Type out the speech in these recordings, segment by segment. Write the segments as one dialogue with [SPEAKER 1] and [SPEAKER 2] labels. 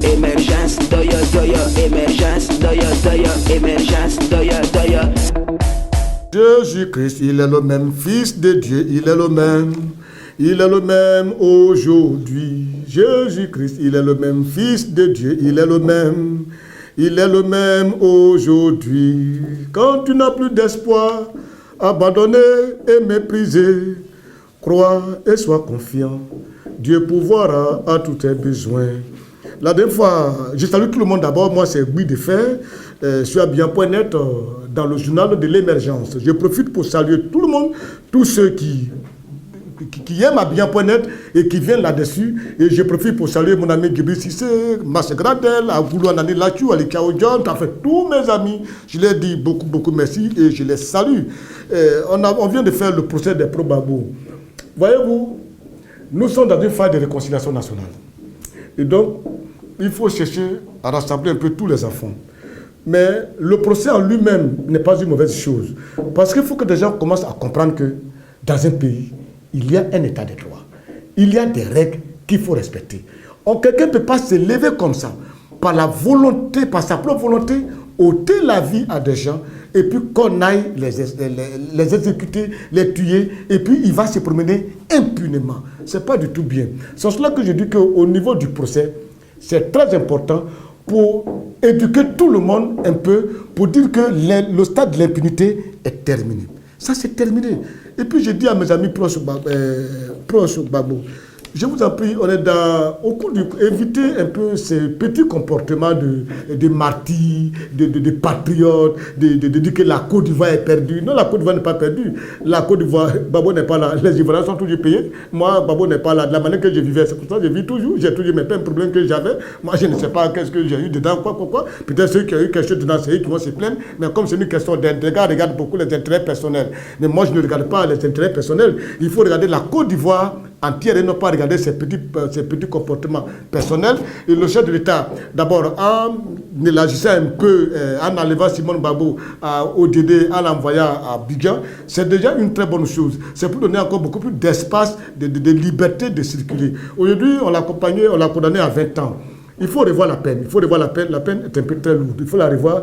[SPEAKER 1] Émergence, doya, doya, émergence, doya, doya, émergence, doya, doya.
[SPEAKER 2] Jésus-Christ, il est le même Fils de Dieu, il est le même. Il est le même aujourd'hui. Jésus-Christ, il est le même Fils de Dieu, il est le même. Il est le même aujourd'hui. Quand tu n'as plus d'espoir, abandonné et méprisé, crois et sois confiant. Dieu pourvoira à tous tes besoins. La dernière fois, je salue tout le monde d'abord. Moi, c'est Guy de Fer. Je suis à bien.net dans le journal de l'émergence. Je profite pour saluer tout le monde, tous ceux qui aiment à bien.net et qui viennent là-dessus. Et je profite pour saluer mon ami Gibri Sissé, Masse Gradel, Aboulou Anani Lachou, Ali Kao John, en fait tous mes amis. Je leur dis beaucoup merci et je les salue. On vient de faire le procès des pro-Babou. Voyez-vous, nous sommes dans une phase de réconciliation nationale. Et donc, il faut chercher à rassembler un peu tous les enfants. Mais le procès en lui-même n'est pas une mauvaise chose. Parce qu'il faut que des gens commencent à comprendre que dans un pays, il y a un état de droit. Il y a des règles qu'il faut respecter. Quelqu'un ne peut pas se lever comme ça, par la volonté, par sa propre volonté, ôter la vie à des gens, et puis qu'on aille les exécuter, les tuer, et puis il va se promener impunément. Ce n'est pas du tout bien. C'est cela que je dis qu'au niveau du procès, c'est très important pour éduquer tout le monde un peu, pour dire que le stade de l'impunité est terminé. Ça, c'est terminé. Et puis, je dis à mes amis proches Babou, je vous en prie, on est au cours du... Évitez un peu ces petits comportements de martyrs, de patriotes, de dire que la Côte d'Ivoire est perdue. Non, la Côte d'Ivoire n'est pas perdue. La Côte d'Ivoire, Babou n'est pas là. Les Ivoiriens sont toujours payés. Moi, Babou n'est pas là. De la manière que je vivais, c'est pour ça que je vis toujours. J'ai toujours mes mêmes problèmes que j'avais. Moi, je ne sais pas qu'est-ce que j'ai eu dedans, quoi. Peut-être ceux qui ont eu quelque chose dedans, c'est eux qui vont se plaindre. Mais comme c'est une question d'intérêt, regarde beaucoup les intérêts personnels. Mais moi, je ne regarde pas les intérêts personnels. Il faut regarder la Côte d'Ivoire entière et non pas regarder ces petits comportements personnels. Et le chef de l'État, d'abord, en élargissant un peu, en enlevant Simone Babou au DD, en l'envoyant à Abidjan, c'est déjà une très bonne chose. C'est pour donner encore beaucoup plus d'espace, de liberté de circuler. Aujourd'hui, on l'a accompagné, on l'a condamné à 20 ans. Il faut revoir la peine. La peine est un peu très lourde. Il faut la revoir.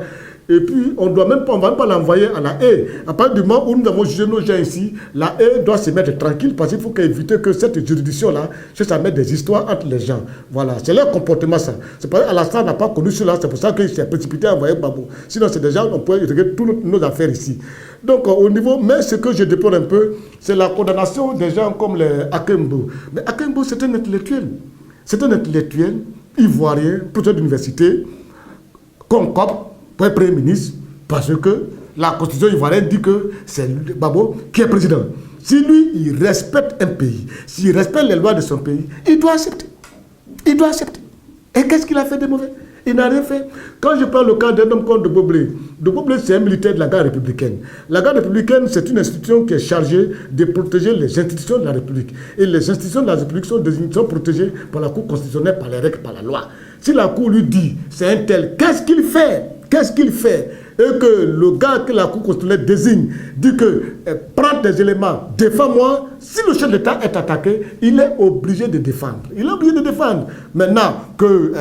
[SPEAKER 2] Et puis, on ne va même pas l'envoyer à la haie. À partir du moment où nous avons jugé nos gens ici, la haie doit se mettre tranquille parce qu'il faut éviter que cette juridiction-là cherche à mettre des histoires entre les gens. Voilà, c'est leur comportement, ça. C'est parce qu'Alassane n'a pas connu cela, c'est pour ça qu'il s'est précipité à envoyer Babou. Sinon, c'est déjà, on pourrait régler toutes nos affaires ici. Donc, au niveau, mais ce que je déplore un peu, c'est la condamnation des gens comme les Akembo. Mais Akembo, c'est un intellectuel. C'est un intellectuel ivoirien, professeur d'université, concorde, Premier ministre, parce que la constitution ivoirienne dit que c'est Babou qui est président. Si lui, il respecte un pays, s'il respecte les lois de son pays, il doit accepter. Il doit accepter. Et qu'est-ce qu'il a fait de mauvais? Il n'a rien fait. Quand je prends le cas d'un homme comme de Boblé, c'est un militaire de la garde républicaine. La garde républicaine, c'est une institution qui est chargée de protéger les institutions de la République. Et les institutions de la République sont protégées par la Cour constitutionnelle, par les règles, par la loi. Si la Cour lui dit, c'est un tel, qu'est-ce qu'il fait? Qu'est-ce qu'il fait? Et que le gars que la Cour constitutionnelle désigne dit que prends des éléments, défends-moi. Si le chef de l'État est attaqué, il est obligé de défendre. Il est obligé de défendre. Maintenant que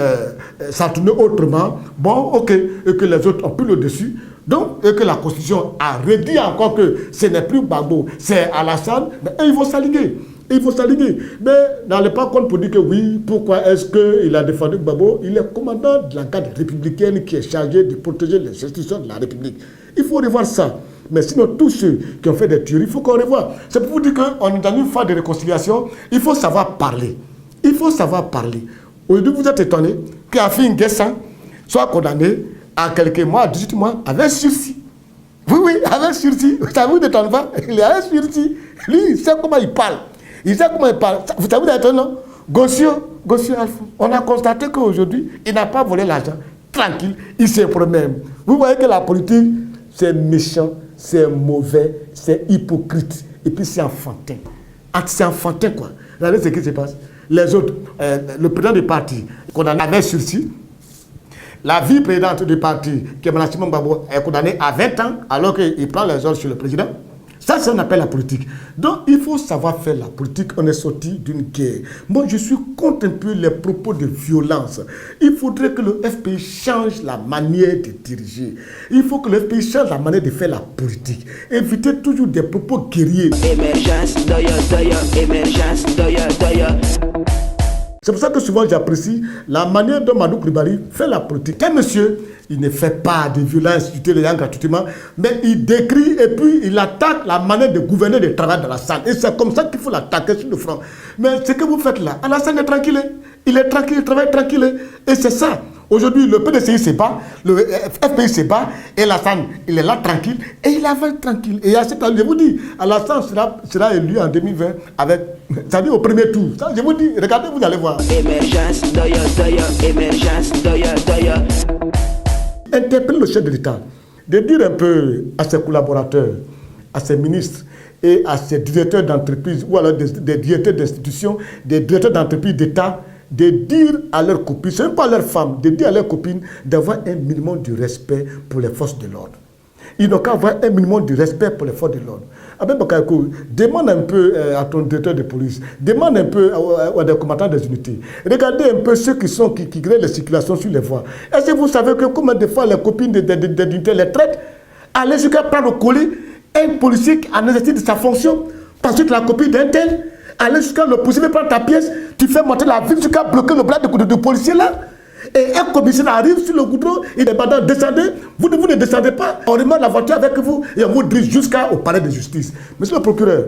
[SPEAKER 2] ça tourne autrement, bon, ok, et que les autres ont pris le dessus, donc, et que la Constitution a redit encore que ce n'est plus Babou, c'est Alassane, et ils vont s'aligner. Il faut s'aligner. Mais n'allez pas compte pour dire que oui, pourquoi est-ce qu'il a défendu Babou? Il est commandant de la garde républicaine qui est chargé de protéger les institutions de la République. Il faut revoir ça. Mais sinon, tous ceux qui ont fait des tueries, il faut qu'on revoie. C'est pour vous dire qu'on est dans une phase de réconciliation. Il faut savoir parler. Il faut savoir parler. Aujourd'hui, vous êtes étonné qu'Afin Guessan soit condamné à quelques mois, à 18 mois, avec sursis. Oui, avec sursis. Ça vous détonne pas? Il est avec sursis. Lui, il sait comment il parle. Il sait comment il parle. Vous savez d'être non? Gossio Alpha. On a constaté qu'aujourd'hui, il n'a pas volé l'argent. Tranquille, il se promène. Vous voyez que la politique, c'est méchant, c'est mauvais, c'est hypocrite. Et puis c'est enfantin. C'est enfantin, quoi. Regardez ce qui se passe. Les autres, le président du parti, qu'on en avait sursis, la vice-présidente du parti, qui est Mme Simone Babou, est condamnée à 20 ans, alors qu'il prend les ordres sur le président. Ça, c'est ce qu'on appelle la politique. Donc, il faut savoir faire la politique. On est sorti d'une guerre. Moi, je suis contre un peu les propos de violence. Il faudrait que le FPI change la manière de diriger. Il faut que le FPI change la manière de faire la politique. Éviter toujours des propos guerriers.
[SPEAKER 1] Émergence, émergence,
[SPEAKER 2] C'est pour ça que souvent j'apprécie la manière dont Madou Coulibaly fait la politique. Quel monsieur, il ne fait pas de violence instituer les gens gratuitement, mais il décrit et puis il attaque la manière de gouverner le travail dans la salle. Et c'est comme ça qu'il faut l'attaquer sur le front. Mais ce que vous faites là, Alassane est tranquille. Il est tranquille, il travaille tranquille. Et c'est ça. Aujourd'hui, le PDCI se bat, le FPI se bat, et Alassane, il est là tranquille, et il avance tranquille. Et à cet âge, je vous dis, Alassane sera élu en 2020 avec, ça dit au premier tour. Ça, je vous dis, regardez, vous allez voir.
[SPEAKER 1] Émergence, émergence,
[SPEAKER 2] Interpeller le chef de l'État, de dire un peu à ses collaborateurs, à ses ministres et à ses directeurs d'entreprise ou alors des directeurs d'institutions, des directeurs d'entreprise d'État, de dire à leurs copines, ce n'est pas à leurs femmes, de dire à leurs copines d'avoir un minimum de respect pour les forces de l'ordre. Ils n'ont qu'à avoir un minimum de respect pour les forces de l'ordre. Abel Bakayoko, demande un peu à ton directeur de police, demande un peu à des commandants des unités. Regardez un peu ceux qui créent les circulations sur les voies. Est-ce que vous savez que combien de fois les copines des unités les traitent, aller jusqu'à prendre au colis un policier en exercice de sa fonction, parce que tu es la copine d'un tel, aller jusqu'à le policier prendre ta pièce, tu fais monter la ville jusqu'à bloquer le bras de policier là. Et un commissaire arrive sur le goudron, il est maintenant descendez, vous ne descendez pas, on remet la voiture avec vous et on vous dirige jusqu'au palais de justice. Monsieur le procureur,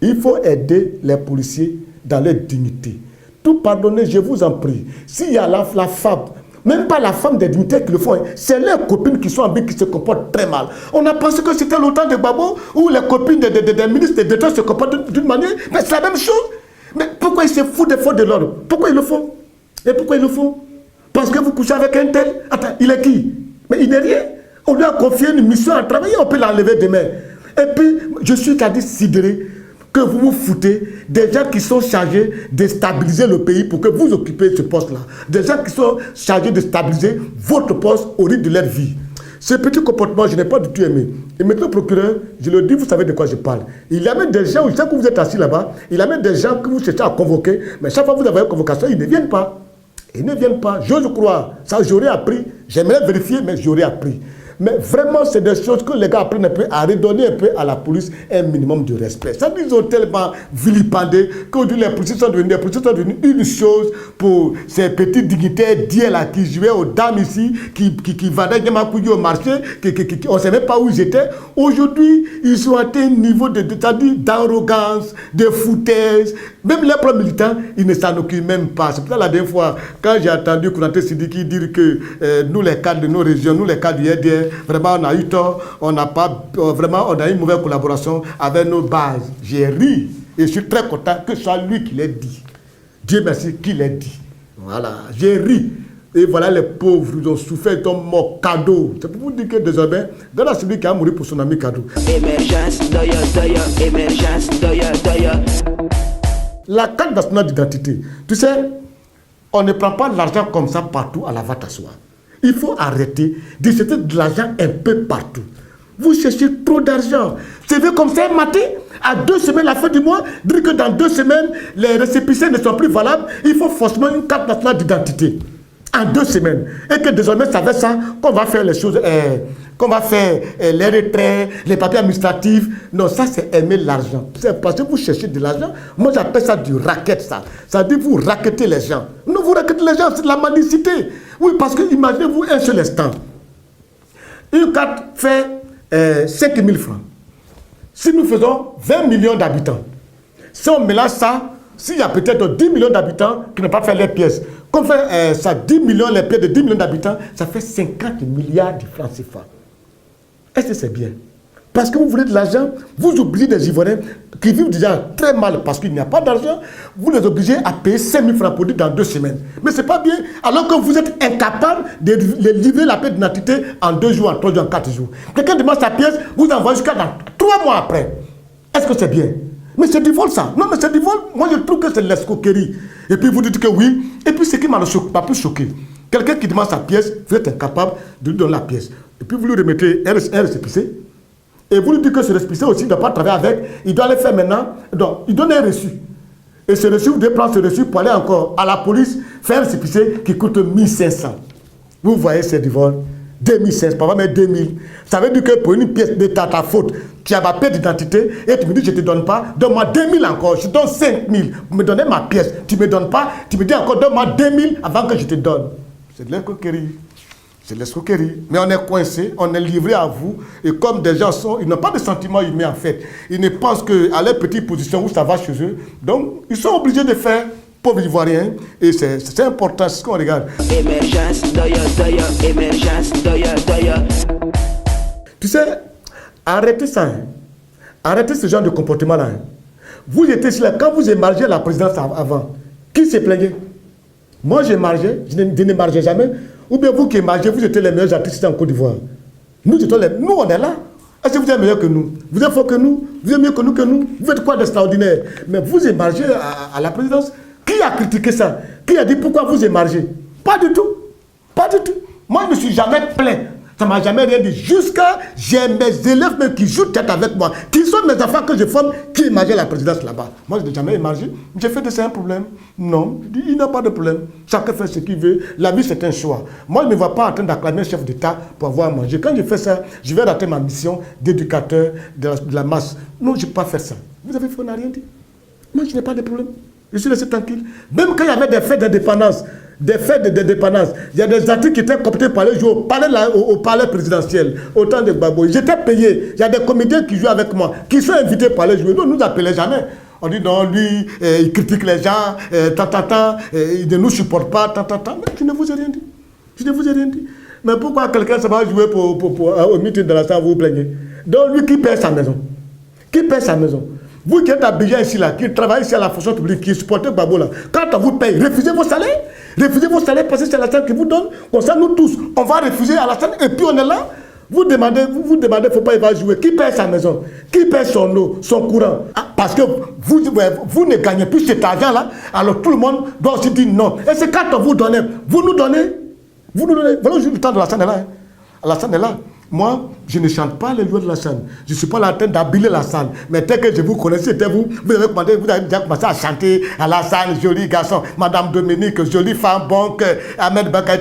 [SPEAKER 2] il faut aider les policiers dans leur dignité. Tout pardonner, je vous en prie. S'il y a la femme, même pas la femme des dignités qui le font, c'est leurs copines qui sont en qui se comportent très mal. On a pensé que c'était le temps de Gbagbo où les copines des ministres, des directeurs se comportent d'une manière, mais c'est la même chose. Mais pourquoi ils se foutent des forces de l'ordre? Pourquoi ils le font? Et pourquoi ils le font? Parce que vous couchez avec un tel. Attends, il est qui? Mais il n'est rien. On lui a confié une mission à travailler, on peut l'enlever demain. Et puis, je suis sidéré que vous vous foutez des gens qui sont chargés de stabiliser le pays pour que vous occupiez ce poste-là. Des gens qui sont chargés de stabiliser votre poste au rythme de leur vie. Ce petit comportement, je n'ai pas du tout aimé. Et maintenant, procureur, je le dis, vous savez de quoi je parle. Il y a même des gens, chaque fois que vous êtes assis là-bas, il y a même des gens que vous cherchez à convoquer, mais chaque fois que vous avez une convocation, ils ne viennent pas. Ils ne viennent pas. J'ose croire. Ça, j'aurais appris. J'aimerais vérifier, mais j'aurais appris. Mais vraiment, c'est des choses que les gars apprennent un peu à redonner un peu à la police un minimum de respect. Ça, ils ont tellement vilipendé qu'aujourd'hui, les policiers sont devenus une chose pour ces petits dignitaires d'hier là qui jouaient aux dames ici, qui vendaient des macouilles au marché, on ne savait pas où ils étaient. Aujourd'hui, ils sont à un niveau d'arrogance, de foutaise. Même les propres militants, ils ne s'en occupent même pas. C'est pour ça la dernière fois, quand j'ai entendu Konaté Sidiki dire que nous, les cadres de nos régions, nous, les cadres du RDR, vraiment, on a eu tort, on a eu une mauvaise collaboration avec nos bases. J'ai ri et je suis très content que ce soit lui qui l'ait dit. Dieu merci qu'il l'ait dit. Voilà, j'ai ri. Et voilà, les pauvres, ils ont souffert, ils ont mort cadeau. C'est pour vous dire que désormais, dans celui qui a mouru pour son ami cadeau.
[SPEAKER 1] Émergence, émergence,
[SPEAKER 2] La carte nationale d'identité, tu sais, on ne prend pas l'argent comme ça partout à la va t'asseoir. Il faut arrêter de jeter de l'argent un peu partout. Vous cherchez trop d'argent. C'est vu comme ça un matin, à 2 semaines, la fin du mois, dire que dans 2 semaines, les récépissés ne sont plus valables. Il faut forcément une carte nationale d'identité. En 2 semaines. Et que désormais, c'est avec ça qu'on va faire les choses, qu'on va faire les retraits, les papiers administratifs. Non, ça, c'est aimer l'argent. C'est parce que vous cherchez de l'argent. Moi, j'appelle ça du racket, ça. Ça dit vous raquettez les gens. Non, vous raquettez les gens, c'est de la mendicité. Oui, parce que imaginez-vous un seul instant. Une carte fait 5 000 francs. Si nous faisons 20 millions d'habitants, si on mélange ça, s'il y a peut-être 10 millions d'habitants qui n'ont pas fait les pièces, qu'on fait ça 10 millions, les pièces de 10 millions d'habitants, ça fait 50 milliards de francs CFA. Est-ce que c'est bien? Parce que vous voulez de l'argent, vous obligez des Ivoiriens qui vivent déjà très mal parce qu'il n'y a pas d'argent, vous les obligez à payer 5 000 francs pour dire dans 2 semaines. Mais ce n'est pas bien, alors que vous êtes incapable de livrer la pièce d'identité en 2 jours, en 3 jours, en 4 jours. Quelqu'un demande sa pièce, vous envoyez jusqu'à 3 mois après. Est-ce que c'est bien? Mais c'est du vol ça. Non, mais c'est du vol. Moi, je trouve que c'est de l'escroquerie. Et puis vous dites que oui. Et puis ce qui m'a plus choqué, quelqu'un qui demande sa pièce, vous êtes incapable de lui donner la pièce. Et puis vous lui remettez un récépissé. Et vous lui dites que ce récépissé aussi, il ne doit pas travailler avec, il doit le faire maintenant. Donc, il donne un reçu. Et ce reçu, vous devez prendre ce reçu pour aller encore à la police faire un récépissé qui coûte 1500. Vous voyez, c'est du vol. 2500, pas même 2000. Ça veut dire que pour une pièce de ta faute, tu as ma pièce d'identité et tu me dis je ne te donne pas, donne-moi 2000 encore, je te donne 5000. Vous me donnez ma pièce, tu ne me donnes pas, tu me dis encore donne-moi 2000 avant que je te donne. C'est de l'escroquerie. C'est de l'escroquerie. Mais on est coincé, on est livré à vous. Et comme des gens sont, ils n'ont pas de sentiments humains en fait. Ils ne pensent qu'à leur petite position où ça va chez eux. Donc, ils sont obligés de faire pauvres Ivoiriens. Et c'est important, c'est ce qu'on regarde.
[SPEAKER 1] Émergence, doya, émergence, doya.
[SPEAKER 2] Tu sais, arrêtez ça. Hein. Arrêtez ce genre de comportement-là. Hein. Vous étiez là, quand vous émargez la présidence avant, qui s'est plaigné? Moi, j'émargeais, je n'émargeais jamais. Ou bien vous qui émargez, vous étiez les meilleurs artistes en Côte d'Ivoire. Nous, on est là. Est-ce que vous êtes meilleurs que nous? Vous êtes fort que nous? Vous êtes mieux que nous? Vous faites quoi d'extraordinaire? Mais vous émargez à la présidence. Qui a critiqué ça? Qui a dit pourquoi vous émargez? Pas du tout. Pas du tout. Moi, je ne me suis jamais plaint. Ça ne m'a jamais rien dit. Jusqu'à j'ai mes élèves même qui jouent tête avec moi, qui sont mes enfants que je forme, qui émargent la présidence là-bas. Moi, je n'ai jamais émargé. J'ai fait de ça un problème. Non, il n'y a pas de problème. Chacun fait ce qu'il veut. La vie, c'est un choix. Moi, je ne me vois pas en train d'acclamer un chef d'État pour avoir à manger. Quand je fais ça, je vais rater ma mission d'éducateur de la masse. Non, je ne peux pas faire ça. Vous avez fait, on n'a rien dit. Moi, je n'ai pas de problème. Je suis laissé tranquille. Même quand il y avait des fêtes d'indépendance, il y a des artistes qui étaient cooptés pour aller jouer au palais présidentiel, au temps de Gbagbo. J'étais payé. Il y a des comédiens qui jouent avec moi, qui sont invités pour aller jouer. Nous, ne nous appelait jamais. On dit non, lui, il critique les gens, il ne nous supporte pas, Mais je ne vous ai rien dit. Je ne vous ai rien dit. Mais pourquoi quelqu'un se va jouer au meeting de la salle, vous vous plaignez? Donc lui qui paie sa maison. Qui paie sa maison? Vous qui êtes à Abidjan ici, là, qui travaillez ici à la fonction publique, qui supportez Gbagbo, là, quand on vous paye, refusez vos salaires. Refusez vos salaires parce que c'est la scène qui vous donne. Comme ça, nous tous, on va refuser à la scène et puis on est là. Vous demandez, il ne faut pas y va jouer. Qui paye sa maison? Qui paye son eau, son courant? Parce que vous ne gagnez plus cet argent-là, alors tout le monde doit aussi dire non. Et c'est quand on vous donne, vous nous donnez. Voilà le temps de la scène est là. Hein. La scène est là. Moi, je ne chante pas les lois de la scène. Je ne suis pas là en train d'habiller la salle. Mais tel que je vous connaissais, vous avez déjà commencé à chanter à la salle, joli garçon, Madame Dominique, jolie femme, bon cœur, Ahmed Bakay,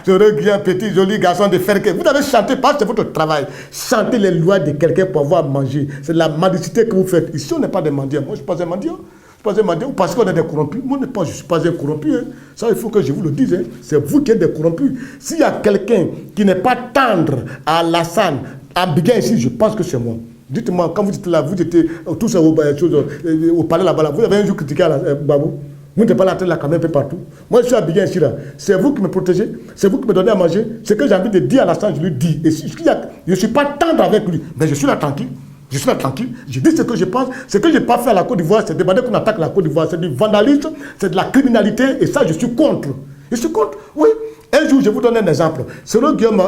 [SPEAKER 2] je reviens, petit, joli garçon de fer. Vous avez chanté parce que c'est votre travail. Chanter les lois de quelqu'un pour avoir à manger. C'est la mendicité que vous faites. Ici, on n'est pas des mendiants. Moi, je ne suis pas un mendiant. Parce qu'on est des corrompus. Moi, je ne suis pas un corrompu. Hein. Ça, il faut que je vous le dise. Hein. C'est vous qui êtes des corrompus. S'il y a quelqu'un qui n'est pas tendre à Lassane, à Abidjan ici, je pense que c'est moi. Dites-moi, quand vous étiez là, vous étiez tous au palais là-bas, vous avez un jour critiqué Babou. Vous n'êtes pas là en train de la caméra un peu partout. Moi, je suis à Abidjan ici, là. C'est vous qui me protégez. C'est vous qui me donnez à manger. Ce que j'ai envie de dire à Lassane, je lui dis. Et je ne suis pas tendre avec lui. Mais je suis là tranquille. Je suis là tranquille, je dis ce que je pense. Ce que je n'ai pas fait à la Côte d'Ivoire, c'est demander qu'on attaque la Côte d'Ivoire. C'est du vandalisme, c'est de la criminalité, et ça, je suis contre. Je suis contre, oui. Un jour, je vous donne un exemple. Selon Guillaume,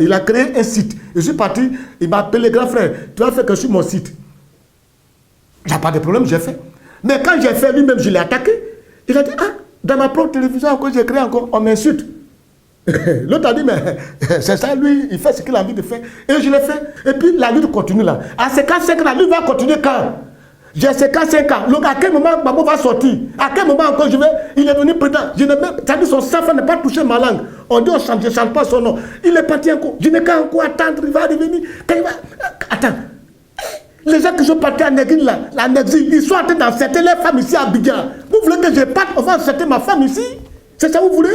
[SPEAKER 2] il a créé un site. Je suis parti, il m'a appelé, grand frère, tu as fait que sur mon site. Il n'y a pas de problème, j'ai fait. Mais quand j'ai fait lui-même, je l'ai attaqué. Il a dit, dans ma propre télévision, encore, j'ai créé encore, on m'insulte. L'autre a dit, mais c'est ça, lui, il fait ce qu'il a envie de faire. Et je l'ai fait. Et puis la lutte continue là. À ces 4-5 ans, la lutte va continuer quand? J'ai ces 4-5 ans. Donc à quel moment Gbagbo va sortir? À quel moment encore il est devenu président? C'est-à-dire son sang n'a pas touché ma langue. On dit, je ne chante pas son nom. Il est parti encore. Je n'ai qu'à encore attendre, il va revenir. Attends. Les gens qui sont partis en exil là, ils sont en train d'encerter les femmes ici à Abidjan. Vous voulez que je parte, on va encerter ma femme ici? C'est ça que vous voulez?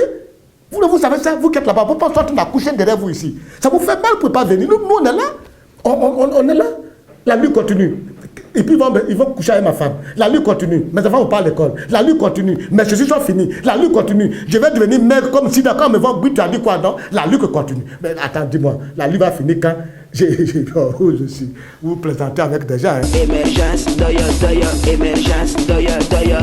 [SPEAKER 2] Vous savez ça, vous qui êtes là-bas, vous pensez en train d'accoucher derrière vous ici. Ça vous fait mal pour ne pas venir. Nous, on est là. On est là. La lutte continue. Et puis ils vont coucher avec ma femme. La lutte continue. Mes enfants vont pas à l'école. La lutte continue. Mes choses sont finies. La lutte continue. Je vais devenir mère comme si d'accord, me voit, tu as dit quoi, non? La lutte continue. Mais attends, dis-moi, la lutte va finir quand? Je suis. Vous plaisantez avec des gens. Hein?
[SPEAKER 1] Émergence, doya, émergence, doya.